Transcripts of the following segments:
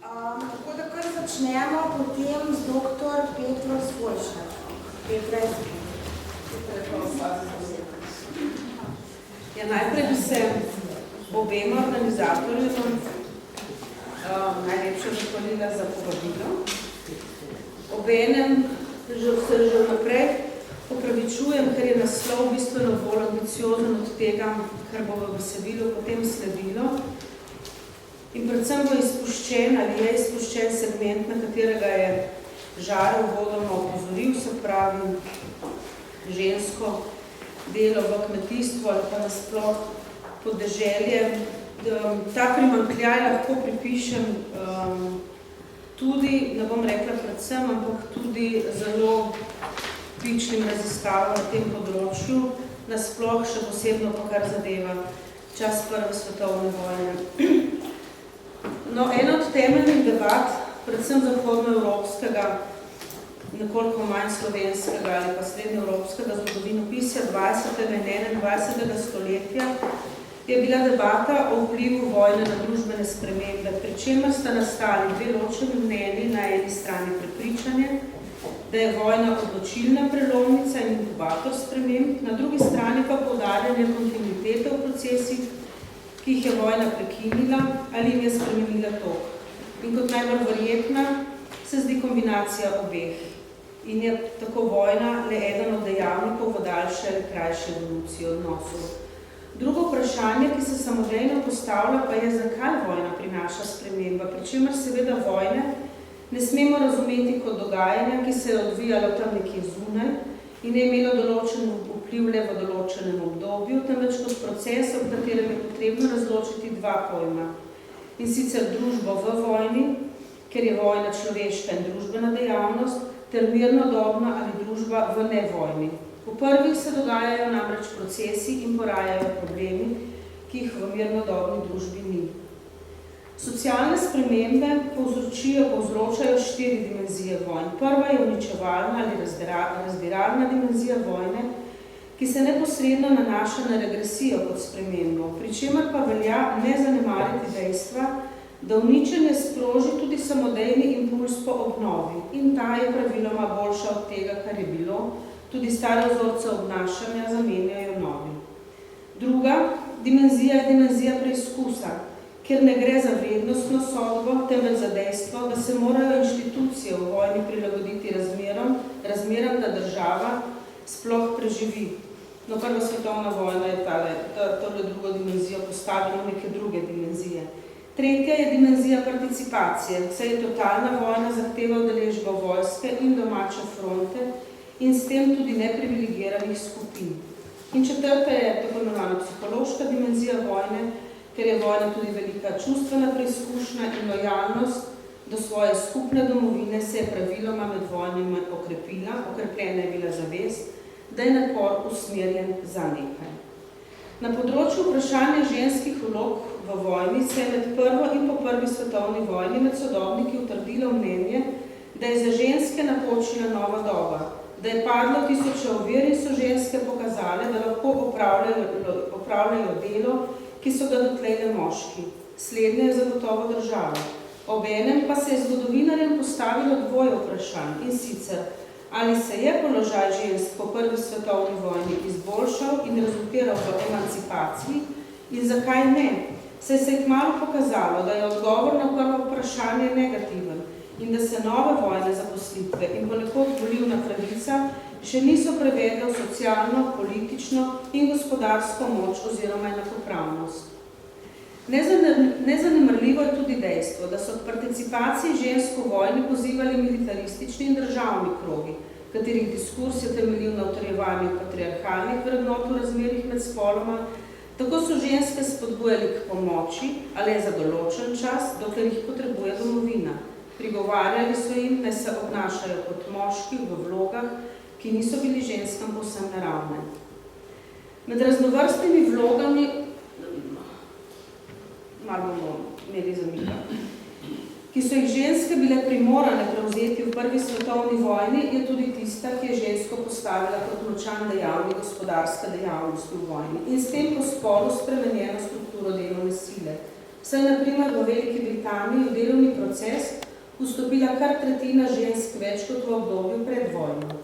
Tako da kar začnemo potem z dr. Petro Svoljšar. Petra je najprej bi se obema organizatorjem najlepša zahvalila za povabilo. Obenem se že naprej opravičujem, ker je naslov bistveno bolj ambiciozen od tega, kar bo v besedilu potem sledilo. In predvsem bo izpuščen ali je izpuščen segment, na katerega je Žara uvodoma opozoril, se pravi žensko delo v kmetijstvu ali pa nasploh podeželje. Ta primanjkljaj lahko pripišem tudi, ne bom rekla predvsem, ampak tudi zelo pičnim raziskavam na tem področju, nasploh še posebno pa kar zadeva čas Prve svetovne vojne. No, ena od temeljnih debat, predvsem zahodnoevropskega, nekoliko manj slovenskega ali pa srednjeevropskega zgodovinopisja 20. in 21. stoletja, je bila debata o vplivu vojne na družbene spremembe, pri čemer sta nastali dve ločeni mnenji, na eni strani prepričanje, da je vojna odločilna prelomnica in inkubator sprememb, na drugi strani pa poudarjanje kontinuitete v procesih, ki jih je vojna prekinila ali jim je spremenila tok. In kot najbolj verjetna se zdi kombinacija obeh. In je tako vojna le eden od dejavnikov v daljše ali krajše evolucije odnosov. Drugo vprašanje, ki se samodejno postavlja, pa je, zakaj vojna prinaša sprememba, pri čemer seveda vojne ne smemo razumeti kot dogajanja, ki se je odvijalo tam nekje zunaj in je imelo določen vpliv le v določenem obdobju, temveč kot proces, v katerem je potrebno razločiti dva pojma. In sicer družbo v vojni, ker je vojna človeška in družbena dejavnost, ter mirnodobna ali družba v nevojni. V prvih se dogajajo namreč procesi in porajajo problemi, ki jih v mirnodobni družbi ni. Socialne spremembe povzročajo 4 dimenzije vojn. Prva je uničevalna ali razdiralna dimenzija vojne, ki se neposredno nanaša na regresijo kot spremembo, pri čemer pa velja ne zanemariti dejstva, da uničenje sproži tudi samodejni impuls po obnovi in ta je praviloma boljša od tega, kar je bilo, tudi stare vzorce obnašanja zamenjajo novi. Druga dimenzija je dimenzija preizkusa, kjer ne gre za vrednostno sodbo, temveč za dejstvo, da se morajo inštitucije v vojni prilagoditi razmeram, da država sploh preživi. No, Prva svetovna vojna je tole drugo dimenzijo postavila neke druge dimenzije. Tretja je dimenzija participacije, saj je totalna vojna zahteva udeležbo vojske in domače fronte in s tem tudi neprivilegiranih skupin. In četrta je tako imenovana psihološka dimenzija vojne, ker je vojna tudi velika čustvena preizkušnja in lojalnost do svoje skupne domovine se je praviloma med vojnami okrepila, okrepljena je bila zavest, da je napor usmerjen za nekaj. Na področju vprašanja ženskih vlog v vojni se je med prvo in po Prvi svetovni vojni med sodobniki utrdilo mnenje, da je za ženske napočila nova doba, da je padlo tisoče ovir in so ženske pokazale, da lahko opravljajo delo, ki so ga dotlej le moški. Slednje je zagotovo država. Obenem pa se je zgodovinarjem postavilo dvoje vprašanj, in sicer, ali se je položaj žensk po Prvi svetovni vojni izboljšal in rezultiral v emancipaciji in zakaj ne, saj se je kmalu pokazalo, da je odgovor na prvo vprašanje negativen in da se nove vojne zaposlitve in ponekod volilna pravica še niso prevedle v socialno, politično in gospodarsko moč oziroma enakopravnost. Nezanemrljivo je tudi dejstvo, da so k participaciji žensk v vojni pozivali militaristični in državni krogi, katerih diskurs je temeljil na utrjevanju patriarhalnih vrednot v razmerjih med spoloma. Tako so ženske spodbujali k pomoči, ali za določen čas, dokler jih potrebuje domovina. Prigovarjali so jim, da se obnašajo kot moški v vlogah, ki niso bili ženskam povsem naravne. Med raznovrstnimi vlogami, malo bomo imeli zamika, ki so jih ženske bile primorane prevzeti v Prvi svetovni vojni, je tudi tista, ki je žensko postavila kot močan dejavnik gospodarske dejavnosti v vojni in s tem po spolu spremenjeno strukturo delovne sile. saj je na primer v Veliki Britaniji v delovni proces vstopila kar tretjina žensk več kot v obdobju pred vojno.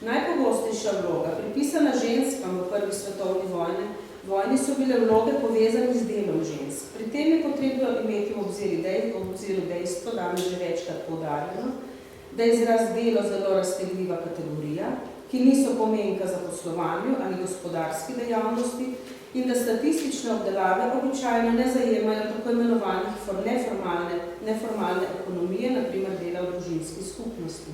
Najpogostejša vloga, pripisana ženskam v prvi svetovni vojni, so bile vloge povezane z delom žensk. Pri tem je potrebno imeti v obziru dejstvo, danes že večkrat poudarjeno, da je izraz delo zelo raztegljiva kategorija, ki niso pomenka za poslovanju ali gospodarski dejavnosti in da statistične obdelave običajno ne zajemajo tako imenovanih neformalne ekonomije, na primer dela v družinski skupnosti.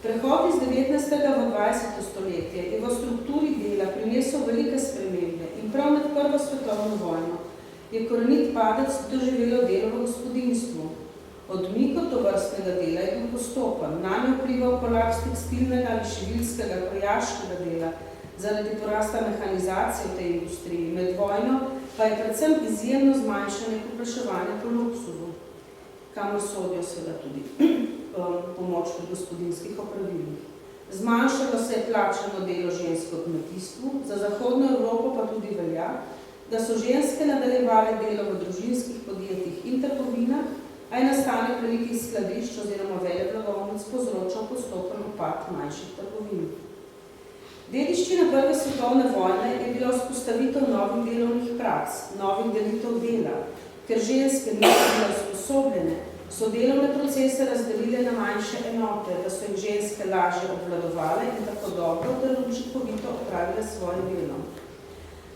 Prehod iz 19. v 20. stoletje je v strukturi dela prinesel velike spremembe in prav med prvo svetovno vojno je korenit padec doživelo delo v gospodinstvu. Odmik od tovrstnega dela je bil postopen, nanjo vplival kolaps tekstilnega ali šivilskega, krojaškega dela, zaradi porasta mehanizacije v tej industriji, med vojno pa je predvsem izjemno zmanjšanje povpraševanja po luksuzu, kamor sodijo seveda tudi pomoč pri gospodinjskih opravilih. Zmanjšalo se je plačano delo žensk v kmetijstvu, za zahodno Evropo pa tudi velja, da so ženske nadaljevale delo v družinskih podjetjih in trgovinah, a je nastanek velikih skladišč oziroma veleblagovnic povzročal postopen upad manjših trgovin. Dediščina prve svetovne vojne je bila vzpostavitev novih delovnih praks, novih delitev dela, ker ženske niso bile usposobljene, so delovne procese razdelile na manjše enote, da so jih ženske lažje obvladovale in tako dobro ter učinkovito opravile svoje delo.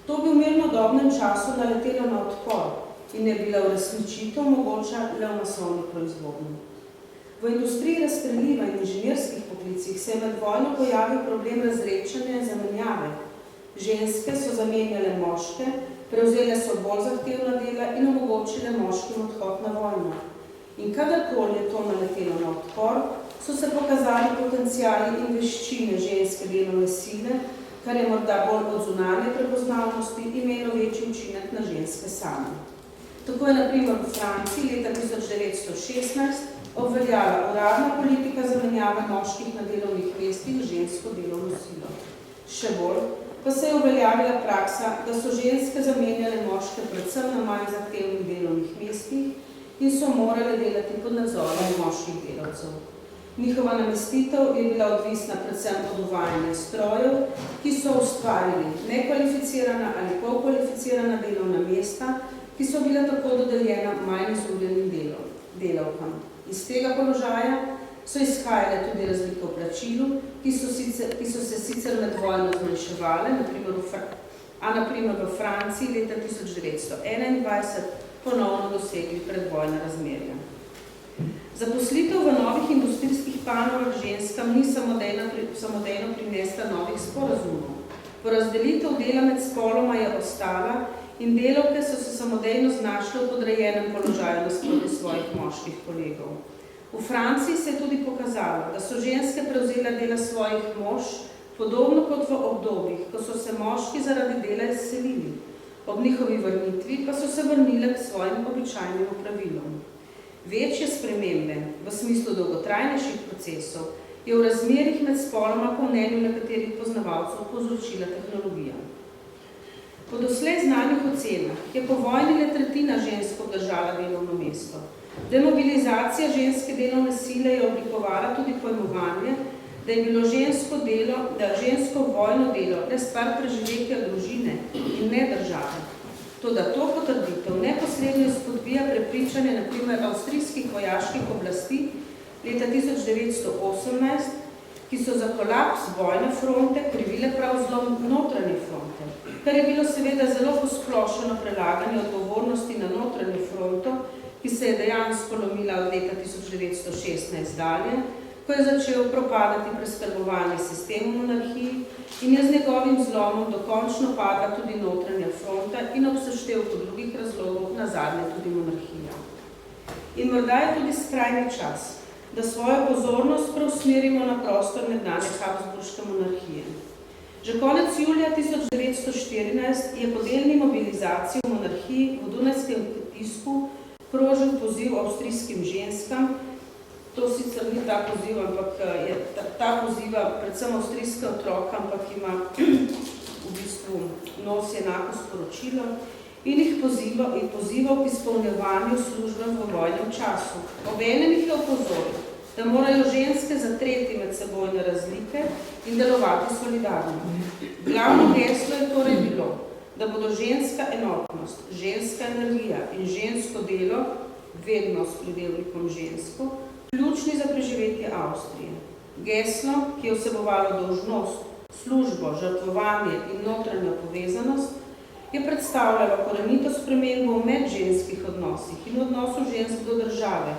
To bi v mirnodobnem času naletelo na odpor in je bila uresničitev mogoča le v masovni proizvodnji. V industriji razstreliva in inženirskih poklicih se je med vojno pojavil problem razrečanja in zamenjave. Ženske so zamenjale moške, prevzele so bolj zahtevna dela in omogočile moškim odhod na vojno. In kadarkoli je to naletelo na odpor, so se pokazali potenciali in veščine ženske delovne sile, kar je morda bolj od zunanje prepoznavnosti imelo večji učinek na ženske same. Tako je na primer v Franciji leta 1916 obveljala uradna politika zamenjave moških na delovnih mestih z žensko delovno silo. Še bolj pa se je uveljavila praksa, da so ženske zamenjale moške predvsem na manj zahtevnih delovnih mestih in so morale delati pod nadzorom moških delavcev. Njihova namestitev je bila odvisna predvsem od uvajanja strojev, ki so ustvarili nekvalificirana ali polkvalificirana delovna mesta, ki so bila tako dodeljena manj izurjenim delavkam. Iz tega položaja so izhajale tudi razlike v plačilu, ki so se sicer med vojno zmanjševale, na primer v Franciji leta 1921 ponovno dosegli predvojna razmerja. Zaposlitev v novih industrijskih panogah ženskam ni samodejno prinesla novih sporazumov. Porazdelitev dela med spoloma je ostala in delavke so se samodejno znašle v podrejenem položaju nasproti svojih moških kolegov. V Franciji se je tudi pokazalo, da so ženske prevzele dela svojih mož, podobno kot v obdobjih, ko so se moški zaradi dela izselili. Ob njihovi vrnitvi pa so se vrnile k svojim običajnim opravilom. Večje spremembe v smislu dolgotrajnejših procesov je v razmerjih med spoloma po mnenju nekaterih poznavalcev povzročila tehnologija. Po doslej znanih ocenah je po vojni le tretjina žensk obdržala delovno mesto. Demobilizacija ženske delovne sile je oblikovala tudi pojmovanje, da je bilo žensko vojno delo le stvar preživetja družine in ne države. Toda to potrditev neposredno spodbija prepričanje na primer avstrijskih vojaških oblasti leta 1918, ki so za kolaps vojne fronte krivile prav zlom notranje fronte, kar je bilo seveda zelo posplošeno prelaganje odgovornosti na notranjo fronto, ki se je dejansko lomila od leta 1916 dalje, ko je začel propadati preskrbovalni sistem v monarhiji in je z njegovim zlomom dokončno padla tudi notranja fronta in ob seštevku drugih razlogov nazadnje tudi monarhija. In morda je tudi skrajni čas, da svojo pozornost preusmerimo na prostor nekdanje Habsburške monarhije. Že konec julija 1914 je po delni mobilizaciji v monarhiji v Dunajskem tisku krožil poziv avstrijskim ženskam. To sicer ni ta poziv, ampak je ta poziva predvsem avstrijske otroke, ampak ima v bistvu nosi enako sporočilo in jih pozival k izpolnjevanju službe v vojnem času. Obenem jih je opozoril, da morajo ženske zatreti med sebojne razlike in delovati solidarno. Glavno geslo je torej bilo, da bodo ženska enotnost, ženska energija in žensko delo, vedno s pridevnikom žensko, ključni za preživetje Avstrije. Geslo, ki je vsebovalo dolžnost, službo, žrtvovanje in notranjo povezanost, je predstavljalo korenito spremembo v medženskih odnosih in odnosu žensk do države.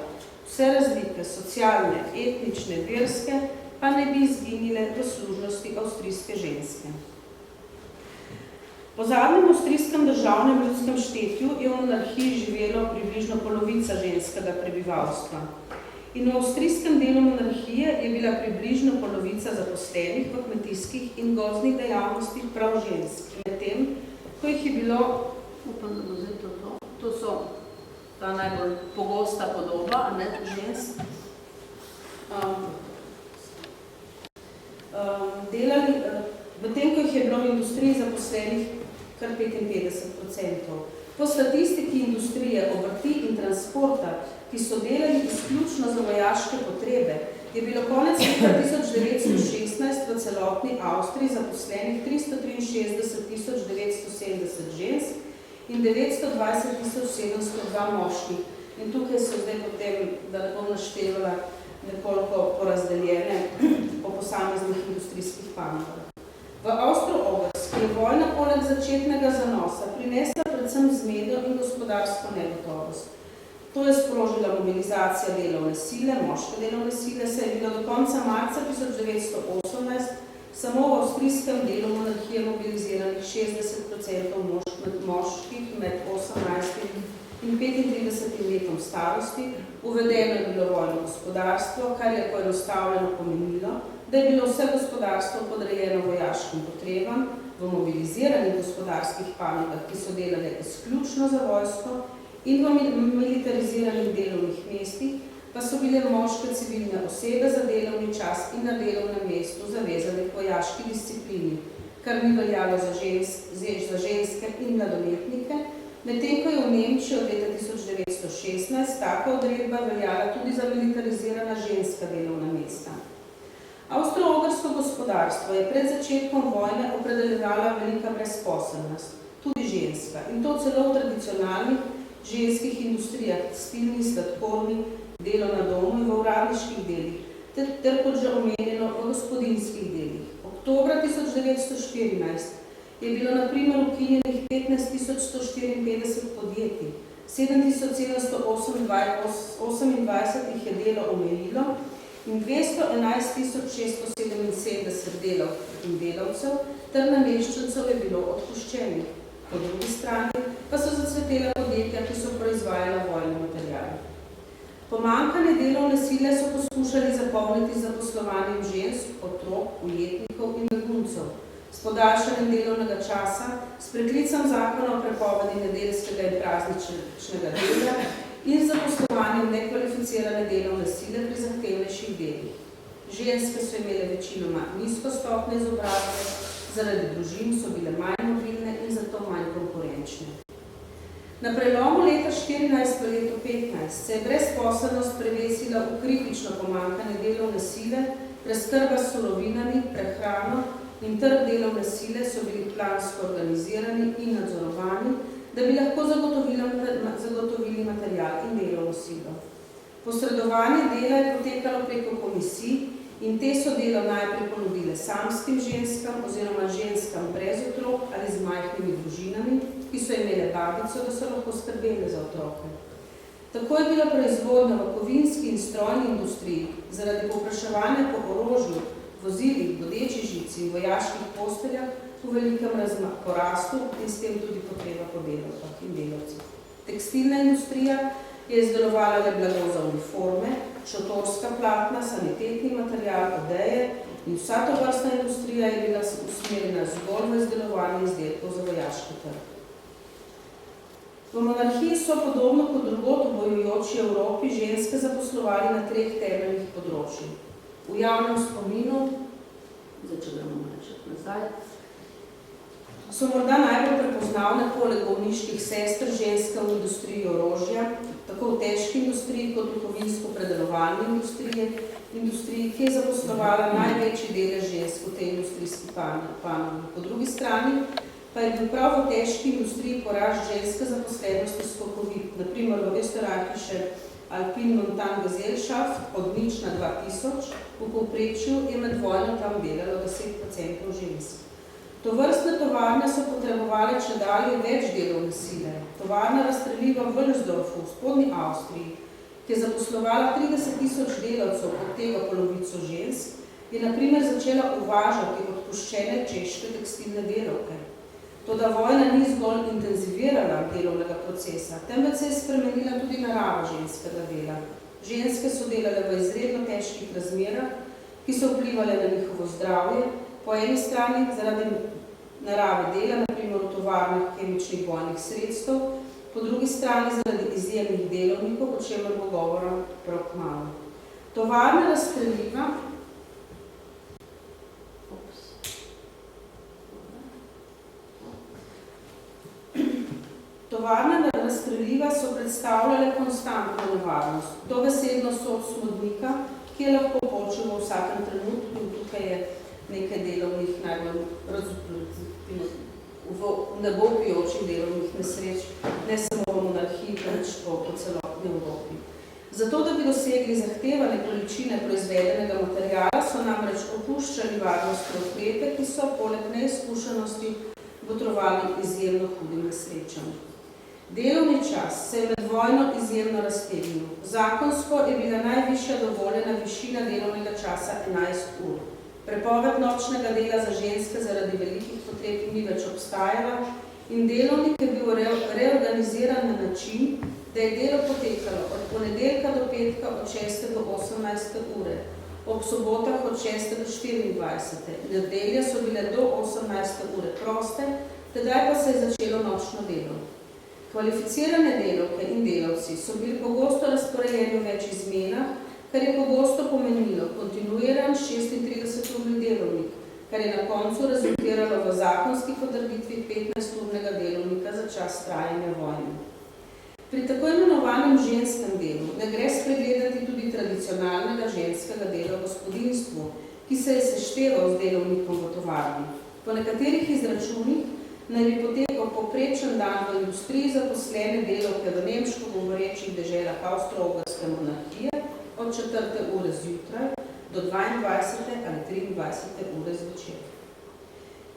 Vse razlike, socialne, etnične, verske, pa ne bi izginile v služnosti avstrijske ženske. Po zadnjem avstrijskem državnem ljudskem štetju je v monarhiji živelo približno polovica ženskega prebivalstva. In v avstrijskem delu monarhije je bila približno polovica zaposlenih v kmetijskih in gozdnih dejavnostih prav žensk. Medtem, ko jih je bilo, upam, da bo zdaj to so ta najbolj pogosta podoba, a ne žensk, delali, medtem, ko jih je bilo v industriji zaposlenih kar 55%. Po statistiki industrije, obrti in transporta, ki so delali izključno za vojaške potrebe, je bilo konec leta 1916 v celotni Avstriji zaposlenih 363 970 žensk in 920 702 moških. In tukaj so zdaj potem, da ne bom naštevala, nekoliko porazdeljene po posameznih industrijskih panogah. V Avstro-Ogrski je vojna poleg začetnega zanosa prinesla predvsem zmedo in gospodarsko negotovost. To je sprožila mobilizacija delovne sile, moške delovne sile, saj je bilo do konca marca 1918 samo v avstrijskem delu monarhije mobiliziranih 60% moških med 18 in 35 letom starosti. Uvedeno je bilo vojno gospodarstvo, kar je poenostavljeno pomenilo, da je bilo vse gospodarstvo podrejeno vojaškim potrebam, v mobiliziranih gospodarskih panogah, ki so delale izključno za vojsko, in v militariziranih delovnih mestih, pa so bile moške civilne osebe za delovni čas in na delovnem mestu zavezane k vojaški disciplini, kar ni veljalo za ženske in mladoletnike, medtem ko je v Nemčiji od leta 1916 taka odredba veljala tudi za militarizirana ženska delovna mesta. Avstro-Ogrsko gospodarstvo je pred začetkom vojne opredeljevala velika brezposelnost, tudi ženska, in to celo v tradicionalnih ženskih industrijah, tekstilni, sladkorni, delo na domu in v uradniških delih, ter kot že omenjeno v gospodinjskih delih. Oktobra 1914 je bilo na primer ukinjenih 15 154 podjetij, 7728 jih je delo omejilo in 211 677 delavk in delavcev ter nameščencev je bilo odpuščenih. Po drugi strani pa so zacvetela podjetja, ki so proizvajala vojne materiale. Pomanjkanje delovne sile so poskušali zapolniti z zaposlovanjem žensk, otrok, ujetnikov in beguncev, s podaljšanjem delovnega časa, s preklicem zakona o prepovedi nedeljskega in prazničnega dela in z zaposlovanjem nekvalificirane delovne sile pri zahtevnejših delih. Ženske so imele večinoma nizko stopnjo izobrazbe, zaradi družin so bile manj mobilne in zato manj konkurenčne. Na prelomu leta 14 v letu 15 se je brezposelnost prevesila v kritično pomanjkanje delovne sile, preskrba s surovinami, prehrano in trg delovne sile so bili plansko organizirani in nadzorovani, da bi lahko zagotovili material in delovno silo. Posredovanje dela je potekalo preko komisij in te so delo najprej ponudile samskim ženskam oziroma ženskam brez otrok ali z majhnimi družinami, ki so imele babico, da so lahko skrbele za otroke. Tako je bila proizvodnja v kovinski in strojni industriji zaradi povpraševanja po orožju, vozilih, bodeči žici in vojaških posteljah v velikem porastu in s tem tudi potreba po delavkah in delavcih. Tekstilna industrija je izdelovala le blago za uniforme, šotorska platna, sanitetni material, odeje in vsa tovrstna industrija je bila usmerjena zgolj v izdelovanje izdelkov za vojaški trg. V monarhiji so podobno kot drugod v bojujoči Evropi ženske zaposlovali na 3 temeljnih področjih. V javnem spominu, zdaj če gremo malce nazaj, so morda najbolj prepoznavne poleg bolniških sester ženske v industriji orožja, tako v težki industriji kot v kovinsko-predelovalni industriji, ki je zaposlovala največji delež žensk v tej industrijski panogi. Po drugi strani pa je bil prav v težki industriji porast ženske zaposlenosti skokovit. Na primer v Österreichische Alpine Montan Gesellschaft od 0 na 2000, v povprečju je med vojno tam delalo 10% žensk. Tovrstne tovarne so potrebovale čedalje več delovne sile. Tovarna razstreliva v Wölsdorfu, v spodnji Avstriji, ki je zaposlovala 30.000 delavcev, od tega polovico žensk, je na primer začela uvažati odpuščene češke tekstilne delavke. Toda vojna ni zgolj intenzivirala delovnega procesa, temveč se je spremenila tudi narava ženskega dela. Ženske so delale v izredno težkih razmerah, ki so vplivale na njihovo zdravje, po eni strani zaradi narave dela, na primer v tovarnah kemičnih bojnih sredstev, po drugi strani zaradi izjemnih delovnikov, o čemer bo govora prav kmalu. Tovarna razstreliva so predstavljale konstantno nevarnost, dobesedno sod smodnika, ki je lahko počel v vsakem trenutku, in tukaj je nekaj delovnih najbolj nebopijočih delovnih nesreč, ne samo v monarhiji, temveč po celotni Evropi. Zato, da bi dosegli zahtevane količine proizvedenega materiala, so namreč opuščali varnostne ukrepe, ki so poleg neizkušenosti botrovali izjemno hudim nesrečam. Delovni čas se je med vojno izjemno raztegnil. Zakonsko je bila najvišja dovoljena višina delovnega časa 11 ur. Prepoved nočnega dela za ženske zaradi velikih potreb ni več obstajala in delovnik je bil reorganiziran na način, da je delo potekalo od ponedeljka do petka od 6. do 18. ure, ob sobotah od 6. do 24. Nedelje so bile do 18. ure proste, tedaj pa se je začelo nočno delo. Kvalificirane delavke in delavci so bili pogosto razporejeni v več izmenah, kar je pogosto pomenilo kontinuiran 36-urni delovnik, kar je na koncu rezultiralo v zakonski potrditvi 15-urnega delovnika za čas trajanja vojne. Pri tako imenovanem ženskem delu ne gre spregledati tudi tradicionalnega ženskega dela v gospodinstvu, ki se je sešteval z delovnikom v tovarni. Po nekaterih izračunih naj bi potekal povprečen dan v industriji zaposlene delavke v nemško govorečih deželah Avstro-Ogrske monarhije od 4. ure zjutraj do 22. ali 23. ure zvečer.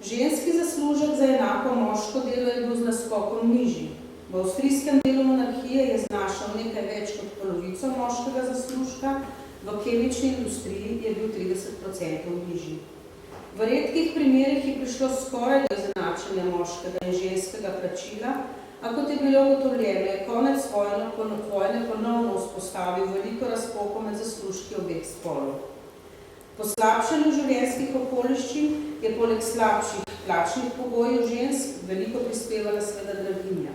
Ženski zaslužek za enako moško delo je bil z naskokom nižji. V avstrijskem delu monarhije je znašal nekaj več kot polovico moškega zaslužka, v kemični industriji je bil 30% nižji. V redkih primerih je prišlo skoraj do izenačenja moškega in ženskega plačila, a kot je bilo ugotovljeno, je konec vojne ponovno vzpostavil veliko razpoko med zaslužki obeh spolov. Po slabšanju življenjskih okoliščin je poleg slabših plačnih pogojev žensk veliko prispevala seveda draginja.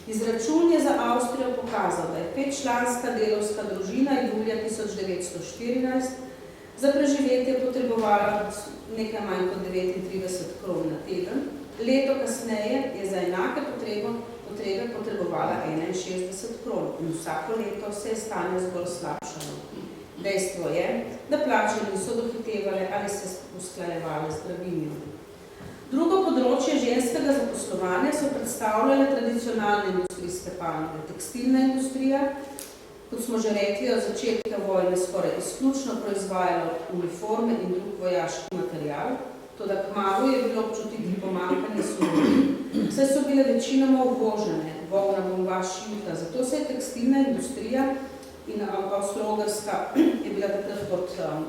Izračun je za Avstrijo pokazal, da je 5-članska delavska družina julija 1914 za preživetje potrebovala nekaj manj kot 39 kron na teden. Leto kasneje je za enake potrebe potrebovala 61 kron in vsako leto se je stanje zgolj slabšalo. Dejstvo je, da plače niso dohitevale ali se usklajevale z draginjo. Drugo področje ženskega zaposlovanja so predstavljale tradicionalne industrijske panoge. Tekstilna industrija, kot smo že rekli, od začetka vojne skoraj izključno proizvajala uniforme in drug vojaški material, toda kmalu je bilo občutiti pomanjkanje surovin, saj so bile večinoma uvožene, volna, bombaž, juta. Zato se je tekstilna industrija in Avstro-Ogrska je bila takrat pod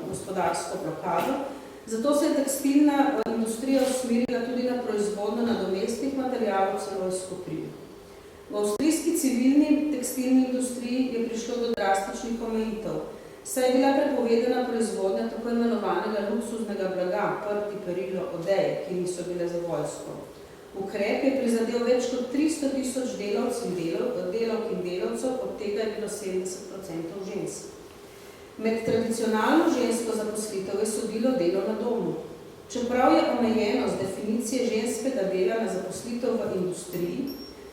gospodarsko blokado, zato se je tekstilna industrija usmerila tudi na proizvodnjo nadomestnih materialov, celo iz kopriv. V avstrijski civilni tekstilni industriji je prišlo do drastičnih omejitev, saj je bila prepovedana proizvodnja tako imenovanega luksuznega blaga, prti, perilo, odeje, ki niso bile za vojsko. Ukrep je prizadel več kot 300.000 delavk in delavcev, od tega je bilo 70% žensk. Med tradicionalno žensko zaposlitev je sodilo delo na domu. Čeprav je omejenost definicije ženskega dela na zaposlitev v industriji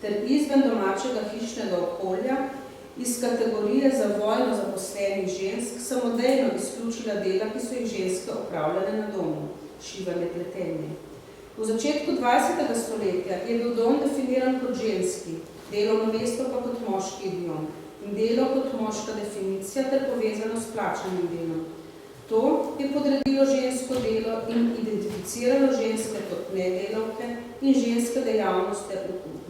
ter izven domačega hišnega okolja iz kategorije za vojno zaposlenih žensk samodejno izključila dela, ki so jih ženske opravljale na domu, šivanje, pletenje. V začetku 20. stoletja je bil dom definiran kot ženski, delovno mesto pa kot moški idiom in delo kot moška definicija ter povezano s plačanim delom. To je podredilo žensko delo in identificiralo ženske kot nedelavke in ženske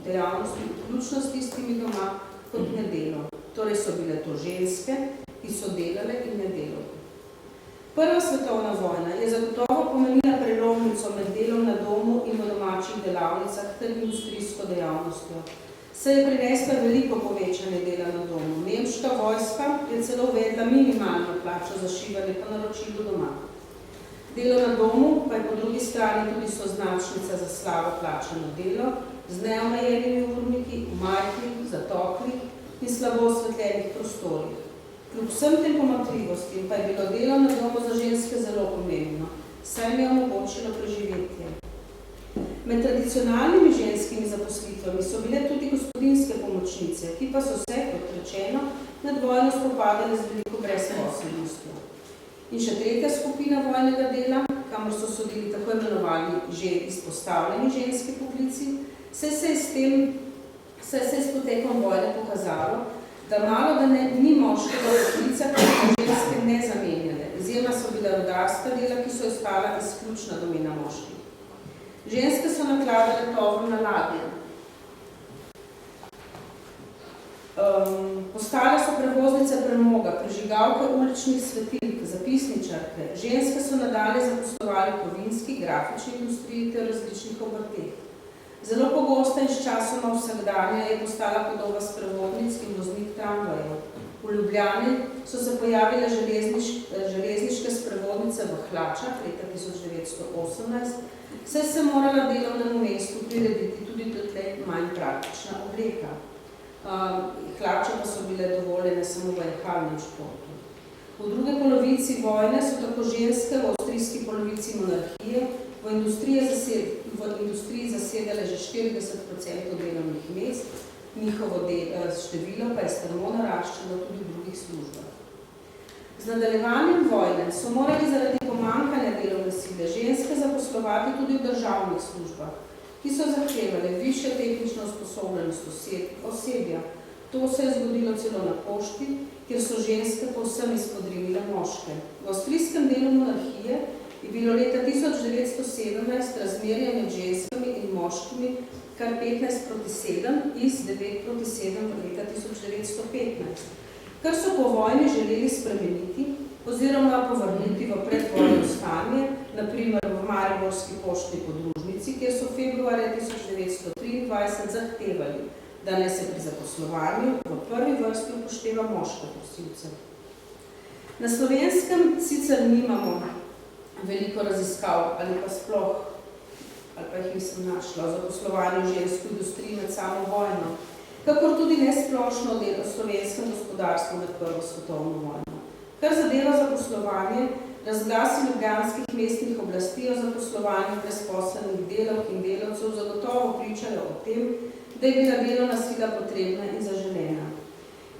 dejavnosti vključno s tistimi doma kot nedelo. Torej so bile to ženske, ki so delale in nedelavke. Prva svetovna vojna je zagotovo pomenila prelomnico med delom na domu in v domačih delavnicah ter industrijsko dejavnostjo. Se je prinesla veliko povečanje dela na domu. Nemška vojska je celo uvedla minimalno plačo za šivanje po naročilu doma. Delo na domu pa je po drugi strani tudi soznačnica za slabo plačano delo z neomejenimi urniki, v majhnih, zatoklih in slabo osvetljenih prostorih. Kljub vsem tem pomatljivostim pa je bilo delo na domu za ženske zelo pomembno, saj jim je omogočilo preživetje. Med tradicionalnimi ženskimi zaposlitvami so bile tudi gospodinjske pomočnice, ki pa so se, kot rečeno, med vojno spopadale z veliko brezposelnostjo. In še tretja skupina vojnega dela, kamor so sodili tako imenovani že izpostavljeni ženski poklici, se je s potekom vojne pokazalo, da malo da ni moškega poklica, ki so ženske ne zamenjale. Izjemna so bila rudarska dela, ki so ostala izključna domena moških. Ženske so nakladale tovor na ladje. Postale so prevoznice premoga, prežigalke uličnih svetilk, zapisničarke. Ženske so nadalje zaposlovali v kovinski, grafični industriji ter različnih obrteh. Zelo pogosta in sčasoma vsakdanja je postala podoba sprevodnic in voznik tramvajev. V Ljubljani so se pojavile železniške sprevodnice v Hlačah leta 1918, saj se morala delovnemu mestu prirediti tudi dotlej manj praktična obleka. Hlače pa so bile dovoljene samo v jahalnem športu. V druge polovici vojne so tako ženske v avstrijski polovici monarhije v industriji zasedale že 40% delovnih mest, njihovo število pa je strmo naraščalo tudi v drugih službah. Z nadaljevanjem vojne so morali zaradi pomanjkanja delovne sile ženske zaposlovati tudi v državnih službah, ki so zahtevale višjo tehnično usposobljenost osebja. To se je zgodilo celo na pošti, kjer so ženske povsem izpodrinile moške. V avstrijskem delu monarhije je bilo leta 1917 razmerje med ženskami in moškimi kar 15:7 iz 9:7 v leta 1915. Kar so po vojni želeli spremeniti oziroma povrniti v predvojno stanje, na primer v Mariborski poštni podružnici, kjer so februarja 1923 zahtevali, da naj se pri zaposlovanju v prvi vrsti upošteva moške prosilce. Na Slovenskem sicer nimamo veliko raziskav ali pa sploh, ali pa jih nisem našla, o zaposlovanju žensk v industriji med samo vojno, kakor tudi nesplošno delo v slovenskem gospodarstvu med Prvo svetovno vojno. Kar zadeva zaposlovanje, razglasi ljubljanskih mestnih oblasti o zaposlovanju brezposelnih delavk in delavcev zagotovo pričajo o tem, da je bila delovna sila potrebna in zaželena.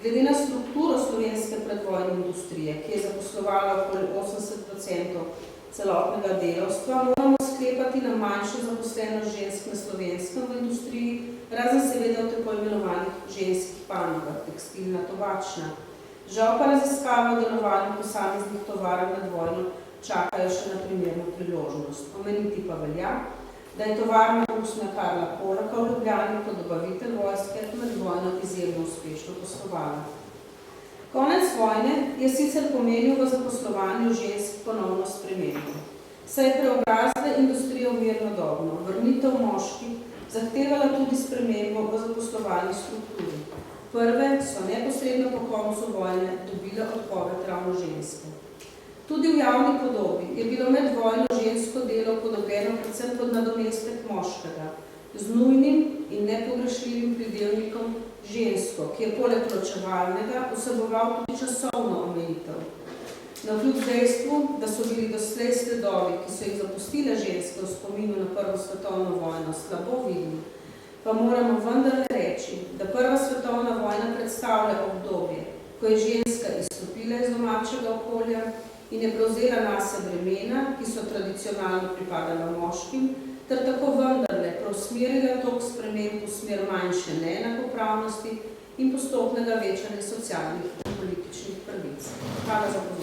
Glede na strukturo slovenske predvojne industrije, ki je zaposlovala okoli 80% celotnega delavstva, moramo sklepati na manjšo zaposlenost žensk na slovenskem v industriji, razen seveda v tako imenovanih ženskih panogah, tekstilna, tobačna. Žal pa raziskave o delovanju posameznih tovarn med vojno čakajo še na primerno priložnost. Omeniti pa velja, da je tovarna usnja Karla Polaka v Ljubljani kot dobavitelj vojske med vojno izjemno uspešno poslovala. Konec vojne je sicer pomenil v zaposlovanju žensk ponovno spremembo. Saj je preobrazbe industrije v mirnodobno, vrnitev moških zahtevala tudi spremembo v zaposlovalni strukturi. Prve so neposredno po koncu vojne dobile odpoved ravno ženske. Tudi v javni podobi je bilo med vojno žensko delo podobljeno predvsem pod nadomestek moškega, z nujnim in nepogrešljivim pridevnikom žensko, ki je poleg plačevalnega vseboval tudi časovno omejitev. Navkljub dejstvu, da so bili doslej sledovi, ki so jih zapustile ženske v spominu na Prvo svetovno vojno, slabo vidni, pa moramo vendarle reči, da Prva svetovna vojna predstavlja obdobje, ko je ženska izstopila iz domačega okolja in je prevzela nase bremena, ki so tradicionalno pripadala moškim, ter tako vendarle preusmerila tok sprememb v smer manjše neenakopravnosti in postopnega večanja socialnih in političnih pravic. Hvala za pozornost.